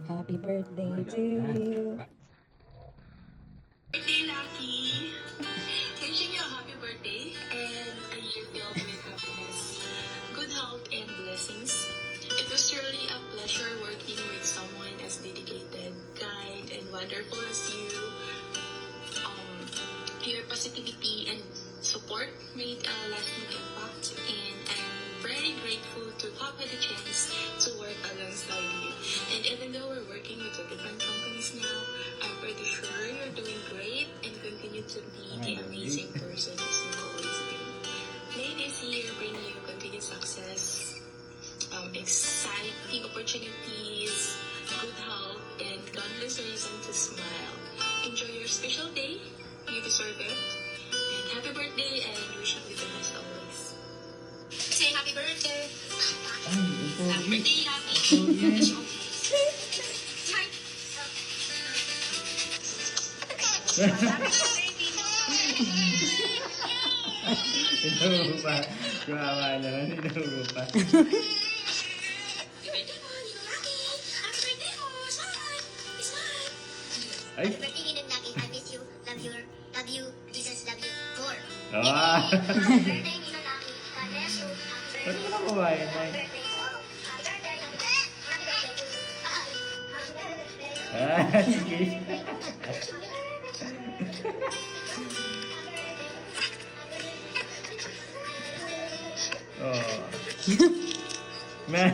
Happy birthday to you. Birthday, Lucky! Wishing you a happy birthday and a year filled with happiness, good health, and blessings. It was truly a pleasure working with someone as dedicated, kind, and wonderful as you. Your positivity and support made a lasting impact, and I'm very grateful to have had the chance to work alongside you. And even though we're working with two different companies now, I'm pretty sure you're doing great and continue to be the amazing person that you've always been. May this year bring you continued success, exciting opportunities, good health, and countless reason to smile. Enjoy your special day. You deserve it. And happy birthday, and wishing you the best always. Say happy birthday. Happy birthday, Lucky. Ito mo pa. Kawawa naman. Ito mo pa. Ay! I miss you. Love you. Jesus love you. More. Ah! Happy birthday, Nina Lucky. God bless you. Happy Ba't birthday. mo na kumain na? Happy birthday. Ah, sige. Oh. Man.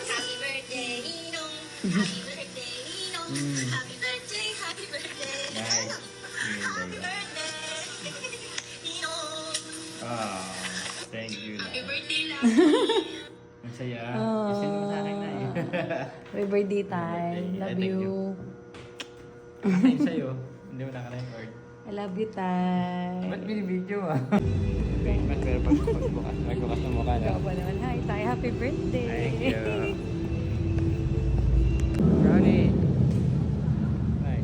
Happy birthday, Ninong. Happy birthday, Ninong. Happy birthday, happy birthday. Nice. Happy birthday, Ninong. Ah, thank you. Happy Na. birthday, Lucky. Ang saya. Oh. Isin mo sa akin na eh. Happy birthday, Tay. Love Thank you. Ano yung sa'yo? Hindi mo naka-record. I love you, Tay. Ba't binibidyo ah? Pero magbukas ng mukha na. Ikaw pa naman. Hi, Tay. Happy birthday. Thank you. Brownie. Hi.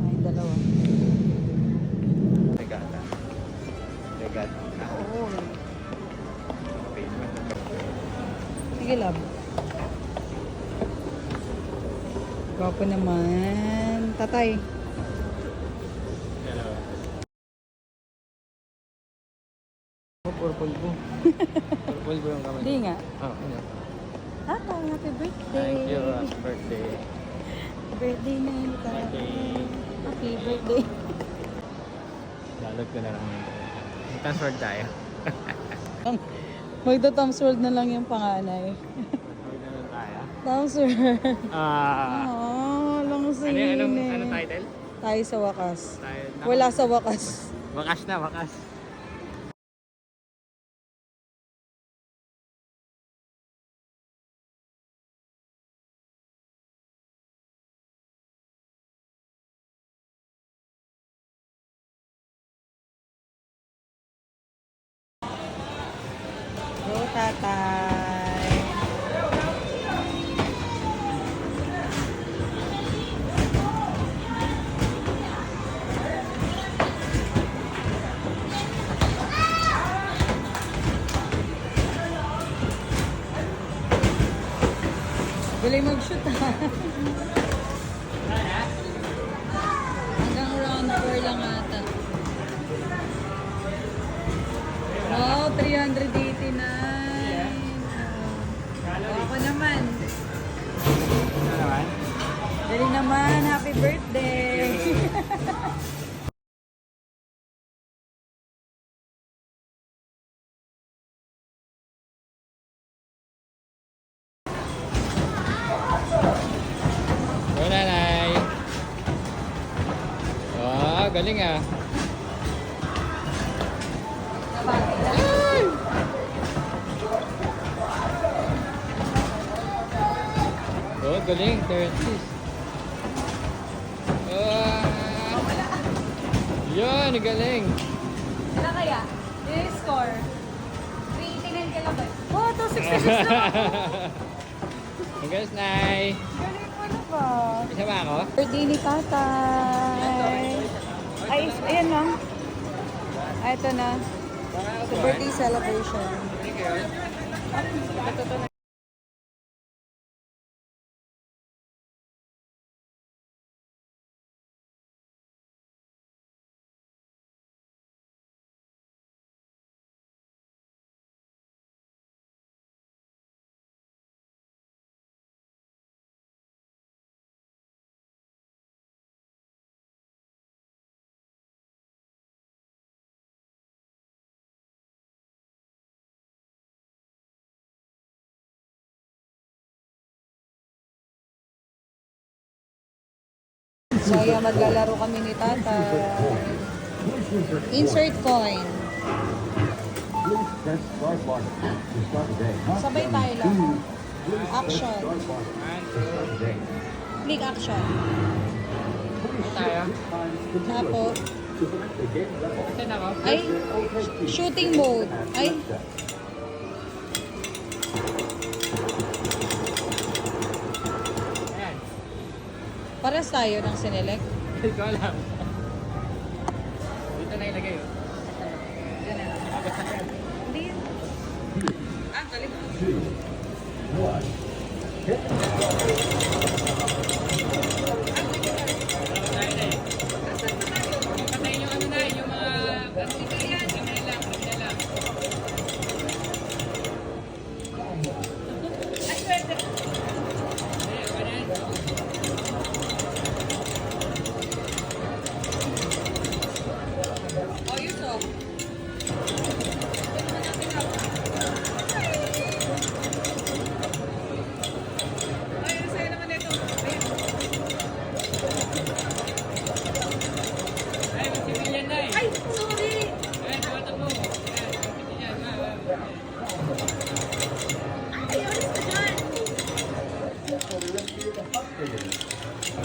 Ay, dalawa. Regata. Regata. Oo. Payment. Sige, love. Gwapo naman. Tatay. Hello. Oh, purple po. Purple po yung kamay. Hindi nga. Oh, ano? Tatay, happy birthday. Thank you. Happy birthday. Birthday na yun, Tay. Birthday. Happy birthday. Lalog ko na lang. Transfer tayo. Magta-Tom's World na lang yung panganay. Transfer na lang tayo. Tom's World. Ah. Oh, lang sa Ano title? Tayo sa wakas. Tayo. Wala sa wakas. Wakas na, wakas. Go, tatay. Galing mag-shoot ha. Hanggang round 4 lang ata. Wow, 389. Ako naman. Ano naman? Galing naman. Happy birthday. Go, nanay. Wow, galing ah. Oh, galing. 30s. Yun, galing. Ano kaya? Yung score? 389 ka lang ba? Oh, 266 lang ako. Congrats, Nay! Galing mo na ba? Isa ba ako? Birthday ni tatay. Ay, ayan na. Ay, ito na. Sa birthday celebration. Thank you. So, ayan, maglalaro kami ni tatay. Insert coin. Sabay tayo lang. Action. Click action. Tayo. Tapos, Saan ako? ay, shooting mode. Ay, Ayan. pares tayo ng sinelect. Hindi ko alam. Dito na ilagay yun. Hindi. Ah, galing. Patayin yung ano na, yung mga... Kamay lang. Oh, yun to. Ay, ang saya naman ito. Ayun. Ay, may civilian na eh. Ay, sorry. Ayan, tuwata mo. Ayan, civilian. Ay, alis ka dyan.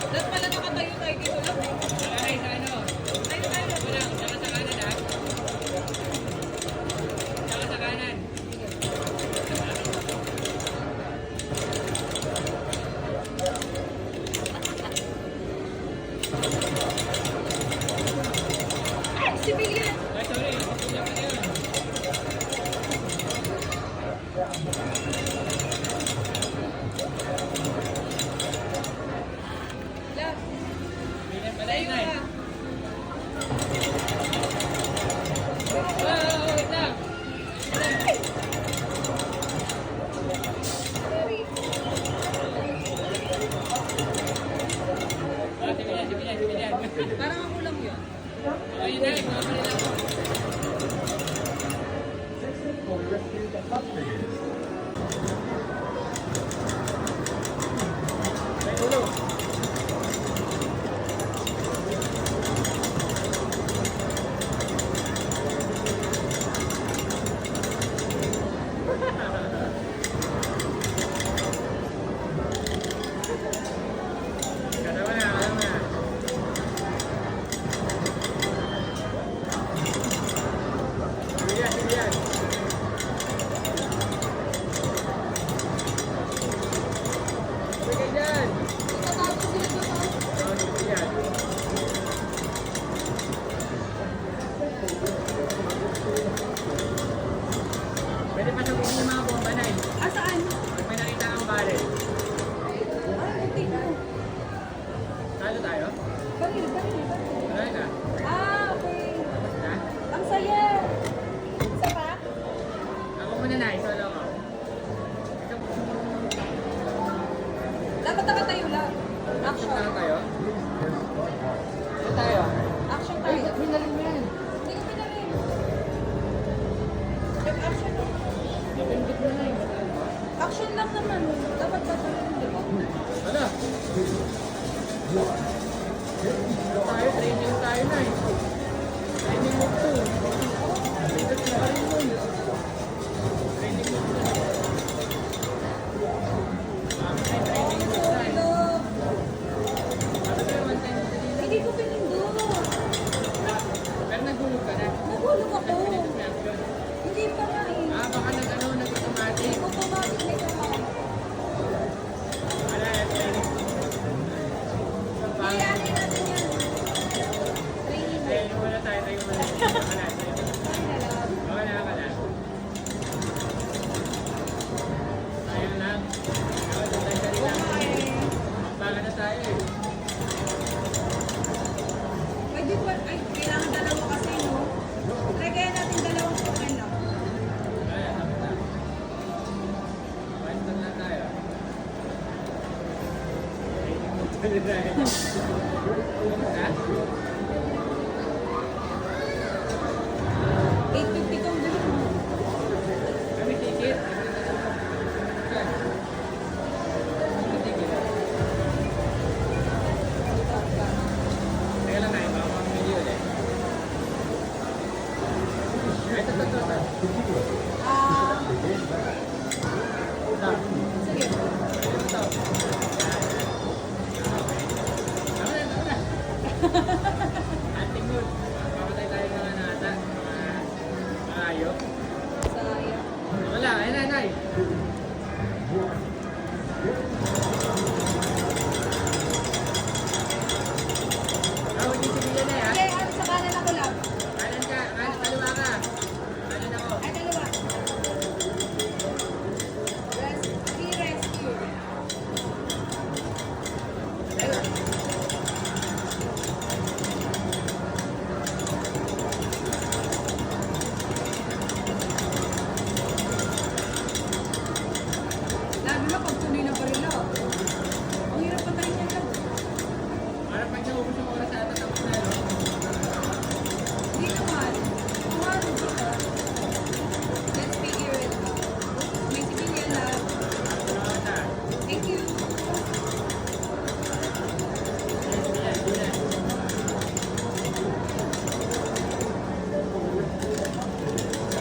Dapat pala nakatayo tayo dito lang eh. Ay, sa ano? Tayo tayo. Walang, saka sa kanan ah. Saka sa kanan. Ay, civilian. Ay, sorry. Civilian pa yun. La, Civilian pala tayo yun eh. ka. Oh, wait lang. Sorry. Ah, civilian. Parang ako lang yun. Ayun na, ikaw pa rin ako. May ulo. Katawa na. Civilian. Sige dyan. Oh, civilian. Pwede pa sabihin yung mga bomba na eh. Ah, saan? Pag may nakita kang baril. Ah, hindi na. Talo tayo? Baril. Wala na. Ah, okay. Na? Ang saya. Isa pa? Ako muna na, solo ko. Ikaw, Dapat nakatayo lang. Action. solo tayo? Saan tayo? Action tayo. Pinalim mo yan. Hindi ko pinarin. Action lang. Napindot mo na yun. Action lang naman. Dapat pinarin, di ba? Wala. Tayo, training tayo na eh. Training mo to. Pindot na ka rin nun. Training mo to. Training mo to. Hello. Ano ba yung 110? Hindi ko pinindot. Pero nagulog ka na. Nahulog ako. Pinindot na action. Hindi pa nga eh. Ah, baka nag-automatic. Automatic na ito. Ha? 850 tong gusto mo. Kami ticket. Kami ticket. Teka lang na, baka mamili ulit. Ito. Ah, sige. Ating mood. Mamatay tayo mga nata. Mga ayok. Sayang. Wala, ay. Hindi sibilan na Sige, ano sa kanan ako lang. Kanan ka, kaliwa ka. Kanan ako. Ay, dalawa. Rescue. Ayun. Lalo na pag tuloy ng barilo. Ang hirap patayin yan lang. Parang pag naubos yung oras sa atin, tapos na, no? Hindi naman. Kumano dito. Let's figure it out. May civilian lang. Nata. Thank you. Bilan.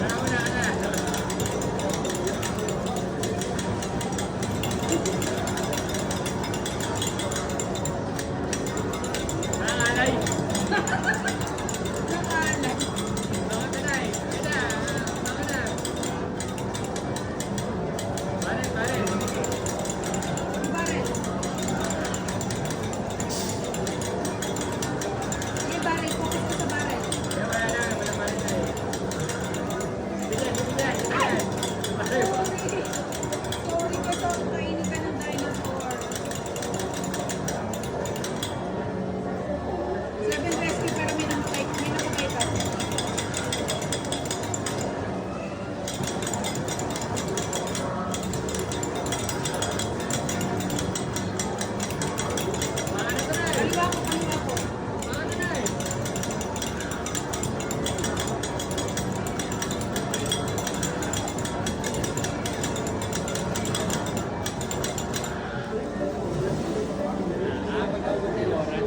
Ano na. Alay. Nakalan. Baka na. Pare. Barrel. Sige, barrel. Focus ko sa barrel. Kaya wala pare na eh. Bilan. Pare. Sorry kasi ako kainin ka ng dinosaur. 7 rescue pero may nakapay ka. Kaliwa ko. Ano na eh. Pagkaubos ni Laura.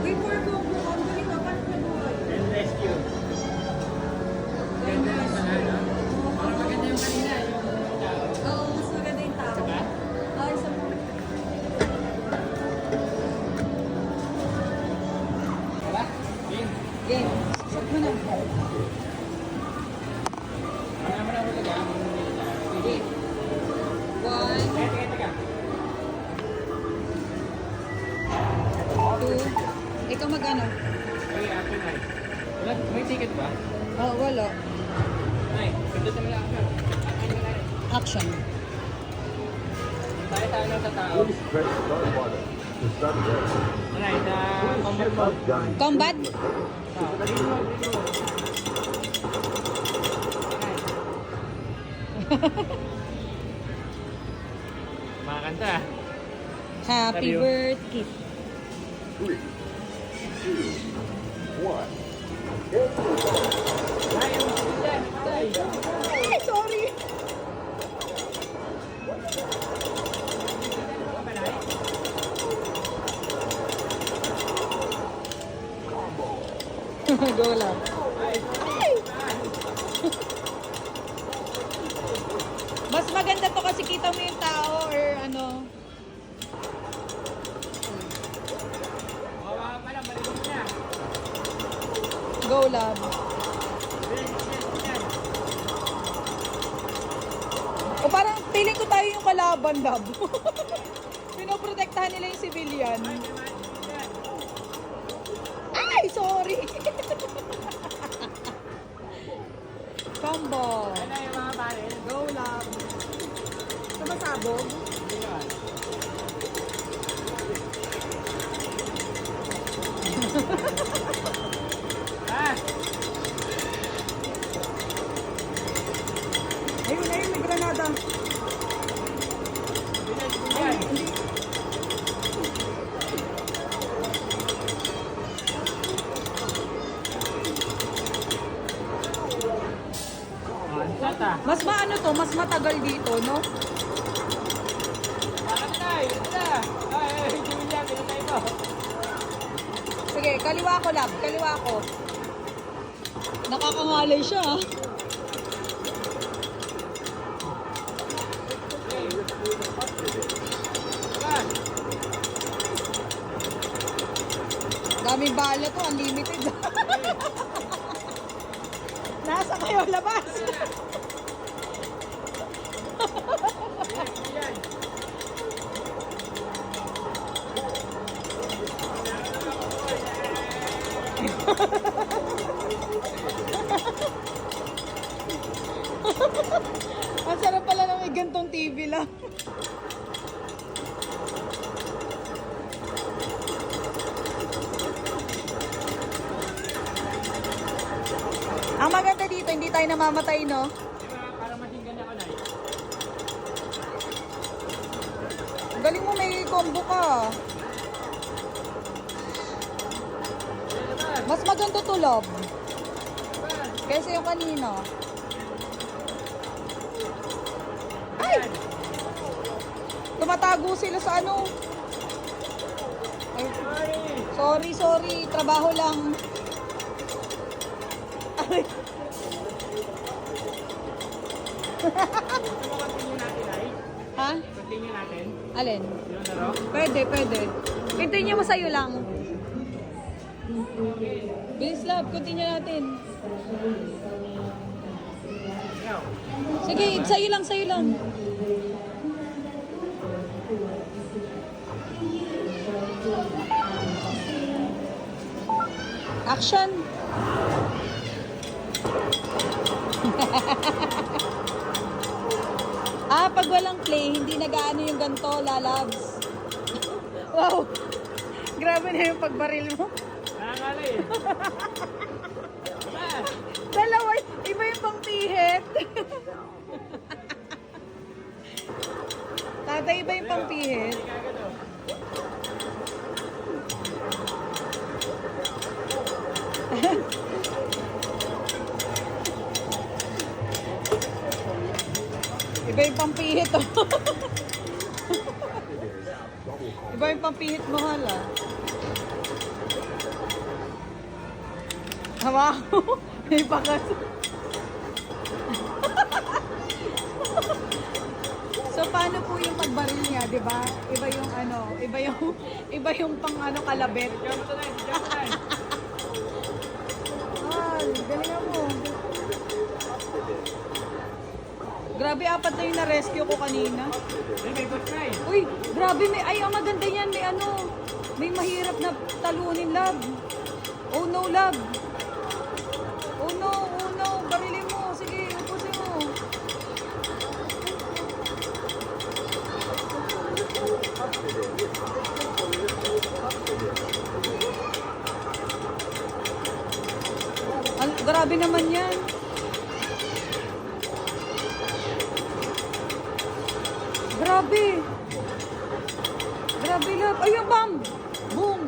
Wait for go. Ang galing ka. Paano ka buhay? And rescue. Ganda yung pala, no? Parang maganda yung kanina, yung tao. Oo, mas maganda yung tao. Saka? Ay, sa mga. Wala? Game. Game. Shot mo na. Wala mo na ako taga. Sige. 1, Teka. 2. Ikaw mag-ano? Ay, akin ay. Wala, may ticket ba? Oh, wala. Ay, pindutin mo lang ako. Action. Tayo sa tao. Please press start button to start the game. Alright, combat mode. Gun. Combat? Green mode. Makakanta. Happy Love you. birthday. 3, 2, 1. Ay, yung yan. Ay. Ay, sorry. Go lang. Mas maganda to kasi kita mo yung tao or ano. Kawawa pa lang, malinis na. Go lab. Yan. O parang feeling ko tayo yung kalaban lab. Pinoprotektahan nila yung civilian. Ay, sorry. Combo. Ano yung mga baril? Go lab. Sumasabog. Yan. Ah! Ayun, may granada. ano to, mas matagal dito, no? Parang tayo. Ito na. Ay, Julia, pinatay mo. Sige, kaliwa ko, lab. Kaliwa ko. Nakakangalay siya, ah. Daming bala to, unlimited. Nasa kayo, labas. Ang sarap pala na may gantong TV lang. Ang maganda dito, hindi tayo namamatay, no? Para masinggan ako na. Ang galing mo, may combo ka. Mas maganda to, love. Kaysa yung kanina. Ay! Tumatago sila sa ano. Ay, sorry. Trabaho lang. Ay. Continue natin ay. Ha? Continue natin. Alin? Yung laro. Pwede. Continue mo sa'yo lang. Bilis, love. Continue natin. Ikaw. Sige, sa'yo lang. Action! Pag walang play, hindi nag-aano yung ganito, lalabs. Wow! Grabe na yung pagbaril mo. Nakakalay eh. Dalawa, iba yung pang pihit. Tatay, iba yung pang pihit. Kagad oh. Iba yung pang pihit, oh. Iba yung pang pihit mo, hala. Hawa ko. May pakas. So, paano po yung pagbaril niya, di ba? Iba yung ano, iba yung pang ano, kalabit. Diyan mo to na. Diyan mo na. Galingan mo. Grabe, 4 na yung na-rescue ko kanina. May coach na eh. Uy, grabe, ang maganda yan, may mahirap na talunin, love. Oh no, love. Oh no, barilin mo. Sige, upusin mo. Grabe naman yan. Grabe, love. Ay, yung bomb. Boom,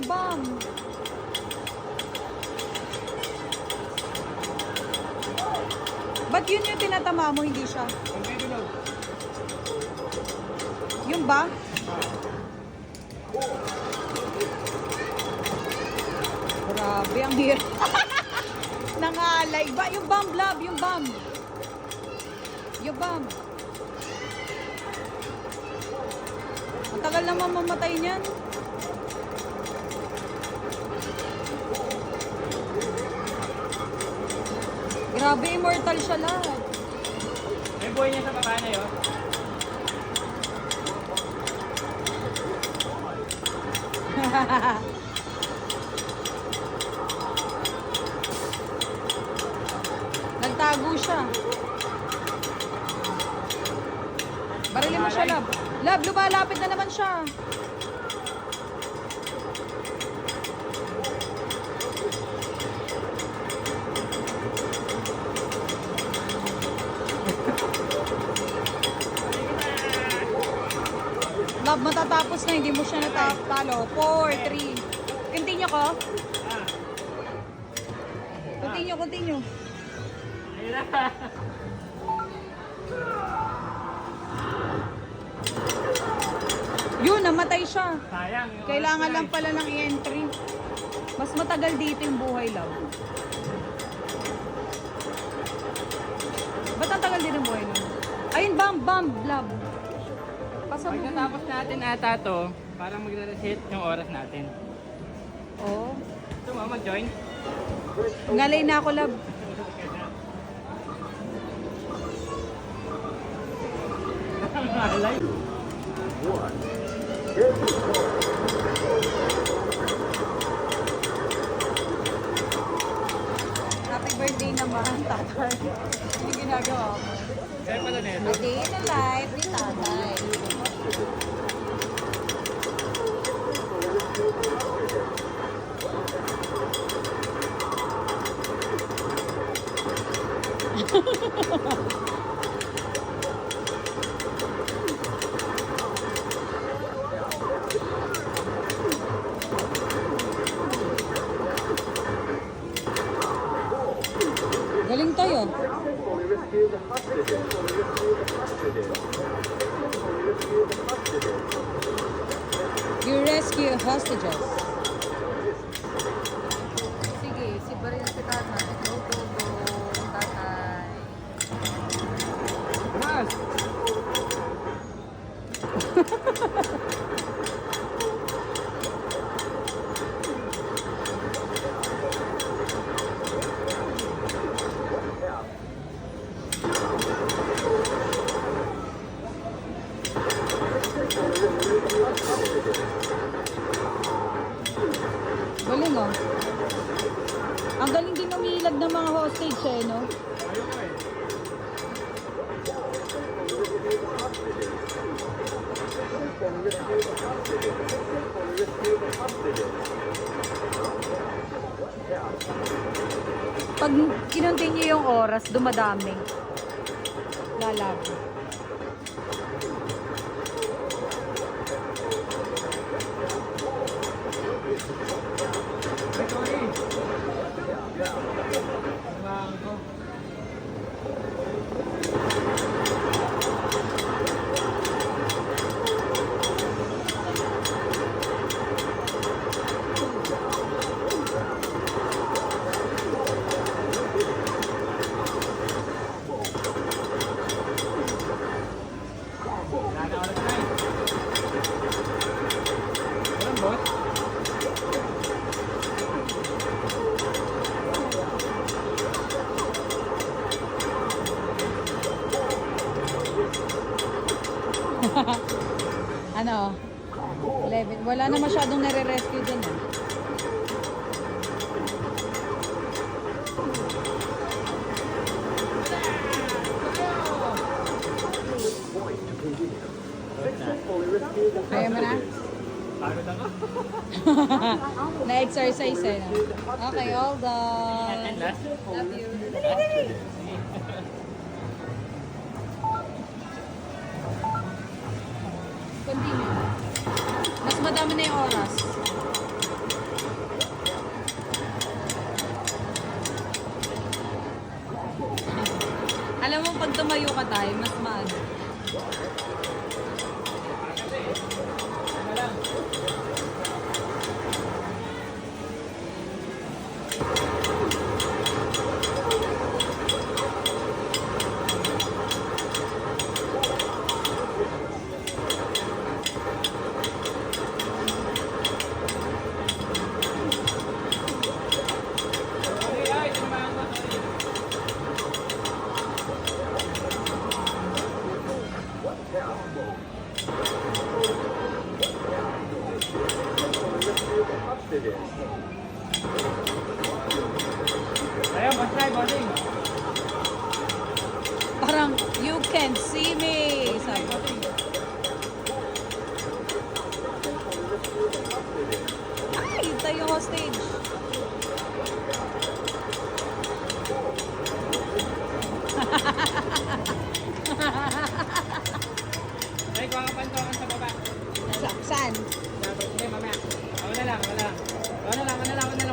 bomb. Ba't yun yung tinatama mo, hindi siya? May bilog. Yung ba? Grabe, ang hirap. Nangalay. Yung bomb, love. Yung bomb. Ang tagal naman mamatay niyan. Grabe, immortal siya, love. May buhay niya sa baba na yun. Nagtago siya. Barilin mo siya, love. Love, lumalapit na naman siya. Love, matatapos na. Hindi mo siya natalo. 4, 3. Continue ko. Continue. Ayun na. Yun, namatay siya. Sayang. yung Kailangan oras lang na pala ng entry. Mas matagal dito yung buhay, love. Ba't ang tagal din yung buhay nun? Ayun, bam, love. Pasok mo. Pagkatapos natin ata to, parang magre-reset yung oras natin. Oo. Gusto mo mag-join? Ngalay na ako, love. Malay. One. Get the car. Happy birthday naman, tatay. Ano ginagawa mo? Kaya pala neto. A day in the life ni tatay. Galing tayo. Only rescue the hostages. Only rescue the hostages. Only rescue the hostages. You rescue hostages. Sige, si Baril si tatay. Go, go, go, tatay. Mas! Galing oh. Ang galing din umilag ng mga hostage eh, no? Ayoko eh. Only rescue the hostages. Only rescue the hostages. Pag kinontinue yung oras, dumadami. Lalago. Ay, sorry. Ang ko. Wala na oras na eh. Ganun, boss? Ano? 11. Wala na masyadong nare-rescue dun eh. Point to continue. Only rescue the Kaya mo na? Pagod ako. Na-exercise eh. No? Okay, all done. And last? Love you. Continue. Mas madami na yung oras. Alam mo, pag tumayo ka tayo, mas maano. Ano lang? Sorry, ay, tinamaan ko, sorry. Only rescue the hostages. Ayun, boss try, bossing. Parang, you can see me. Sabi. Bossing. Ay, tayo yung hostage. Ay, kuha ka pantokan sa baba. Saan? Dapat, hindi, mamaya. Ako na lang,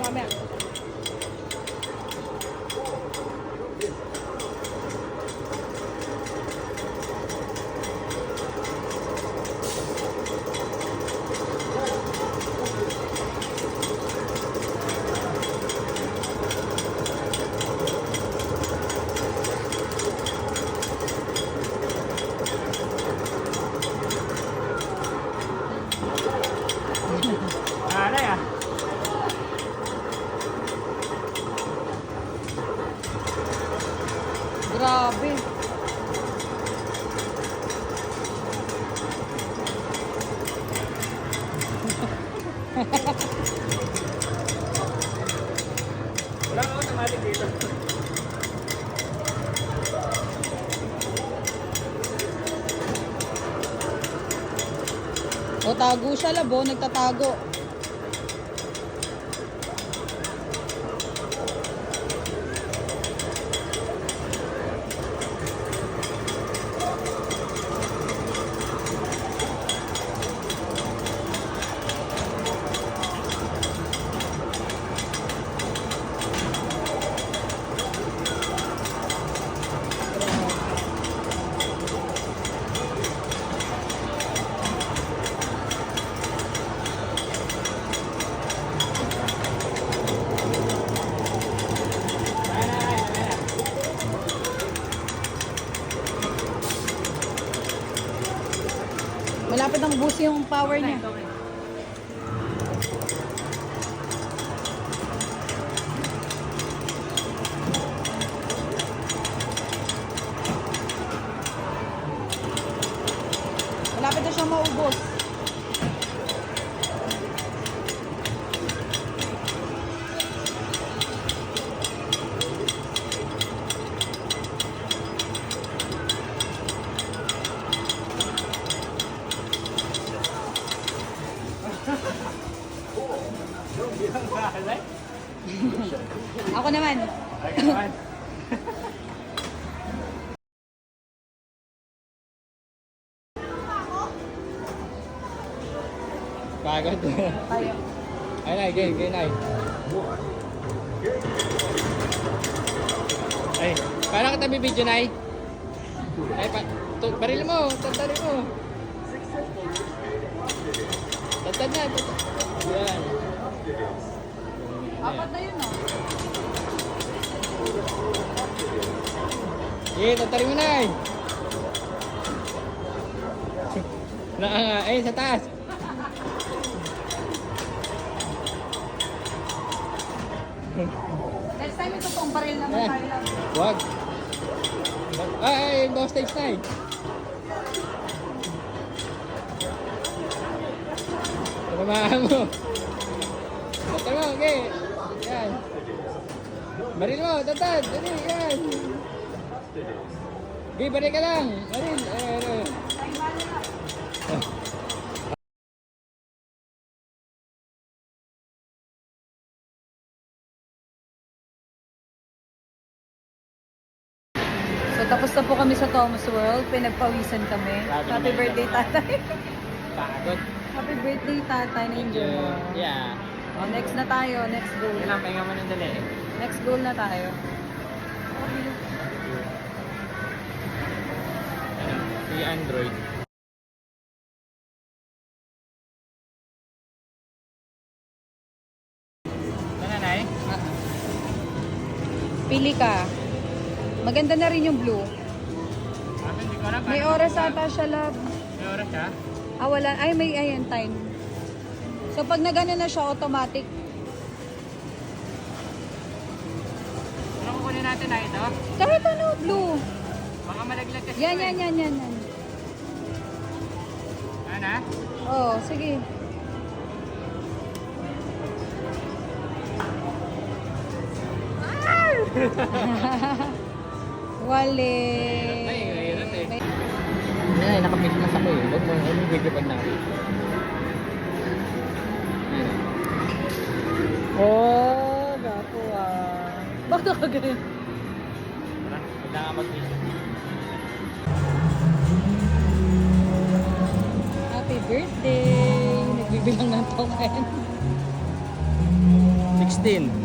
mamaya. Wala ka automatic dito. O, tago siya, labo. Nagtatago. Malapit ang boost yung power niya. Malapit na siya maubos. Ako naman. Pagod. Tayo. Ay, Nay, game, Nay. Ay, parang kita bibidyo, Nay. Ay, baril mo, tantali mo. Tantad na, tantad. Yan. Apat na yun, no? Tantali mo, Nay. Ay, sa taas. Next time, ito pong baril naman Eh. tayo lang. Wag. Ay, no stage na eh. Tamahan mo. Tama mo, okay. Yan. Baril mo, tatad. Dali, yan. Okay, baril ka lang. Baril. Ayan. So, tapos na po kami sa Thomas World. Pinagpawisan kami. Happy birthday, tatay. Pagod. Happy birthday, tatay. Na-enjoy mo. Yeah. Oh, next na tayo. Next goal. Pahinga mo ng dali. Next goal na tayo. Si Android. Nanay? Pili ka. Maganda na rin yung blue. Hindi ko alam. May oras ata siya, love. May oras ka? Ah, wala. Ay, may ayan time. So, pag nagano na siya, automatic. Ano kukunin natin na ito? Kahit ano, blue. Baka malaglag kasi. Yan, ito eh. yan. Ano? Oh, sige. Wale. Mahirap eh. Ay, nakapiglas ako eh. Huwag mo, video pa na. Oh, gapo ah. Bakit ako ganun? Wala ka mag-video. Happy birthday! Nagbibilang ng token. 16.